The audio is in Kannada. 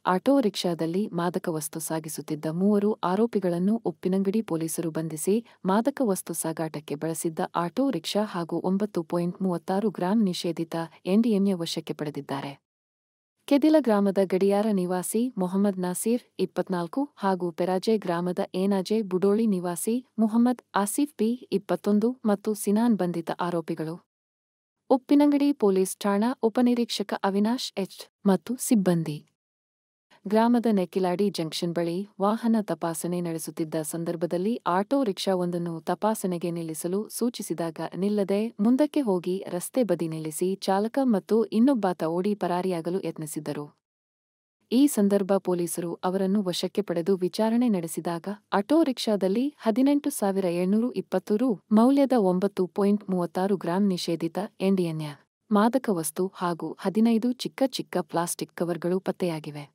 ಆಟೋ ರಿಕ್ಷಾದಲ್ಲಿ ಮಾದಕ ವಸ್ತು ಸಾಗಿಸುತ್ತಿದ್ದ 3 ಆರೋಪಿಗಳನ್ನು ಉಪ್ಪಿನಂಗಡಿ ಪೊಲೀಸರು ಬಂಧಿಸಿ ಮಾದಕ ವಸ್ತು ಸಾಗಾಟಕ್ಕೆ ಬಳಸಿದ್ದ ಆಟೋ ರಿಕ್ಷಾ ಹಾಗೂ 9.36 ಗ್ರಾಂ ನಿಷೇಧಿತ ಎಂಡಿಎಂಎ ವಶಕ್ಕೆ ಪಡೆದಿದ್ದಾರೆ. ಕೆದಿಲ ಗ್ರಾಮದ ಗಡಿಯಾರ ನಿವಾಸಿ ಮೊಹಮ್ಮದ್ ನಾಸೀರ್ 24 ಹಾಗೂ ಪೆರಾಜೆ ಗ್ರಾಮದ ಏನಾಜೆ ಬುಡೋಳಿ ನಿವಾಸಿ ಮುಹಮ್ಮದ್ ಆಸಿಫ್ ಬಿ 21 ಮತ್ತು ಸಿನಾನ್ ಬಂಧಿತ ಆರೋಪಿಗಳು. ಉಪ್ಪಿನಂಗಡಿ ಪೊಲೀಸ್ ಠಾಣಾ ಉಪನಿರೀಕ್ಷಕ ಅವಿನಾಶ್ ಎಚ್ ಮತ್ತು ಸಿಬ್ಬಂದಿ ಗ್ರಾಮದ ನೆಕ್ಕಿಲಾಡಿ ಜಂಕ್ಷನ್ ಬಳಿ ವಾಹನ ತಪಾಸಣೆ ನಡೆಸುತ್ತಿದ್ದ ಸಂದರ್ಭದಲ್ಲಿ ಆಟೋ ರಿಕ್ಷಾವೊಂದನ್ನು ತಪಾಸಣೆಗೆ ನಿಲ್ಲಿಸಲು ಸೂಚಿಸಿದಾಗ ನಿಲ್ಲದೆ ಮುಂದಕ್ಕೆ ಹೋಗಿ ರಸ್ತೆ ಬದಿ ನಿಲ್ಲಿಸಿ ಚಾಲಕ ಮತ್ತು ಇನ್ನೊಬ್ಬಾತ ಓಡಿ ಪರಾರಿಯಾಗಲು ಯತ್ನಿಸಿದ್ದರು. ಈ ಸಂದರ್ಭ ಪೊಲೀಸರು ಅವರನ್ನು ವಶಕ್ಕೆ ಪಡೆದು ವಿಚಾರಣೆ ನಡೆಸಿದಾಗ ಆಟೋ ರಿಕ್ಷಾದಲ್ಲಿ 18,720 ರು ಮೌಲ್ಯದ 9.36 ಗ್ರಾಂ ನಿಷೇಧಿತ ಎಂಡಿಎಂಎ ಮಾದಕ ವಸ್ತು ಹಾಗೂ 15 ಚಿಕ್ಕ ಚಿಕ್ಕ ಪ್ಲಾಸ್ಟಿಕ್ ಕವರ್ಗಳು ಪತ್ತೆಯಾಗಿವೆ.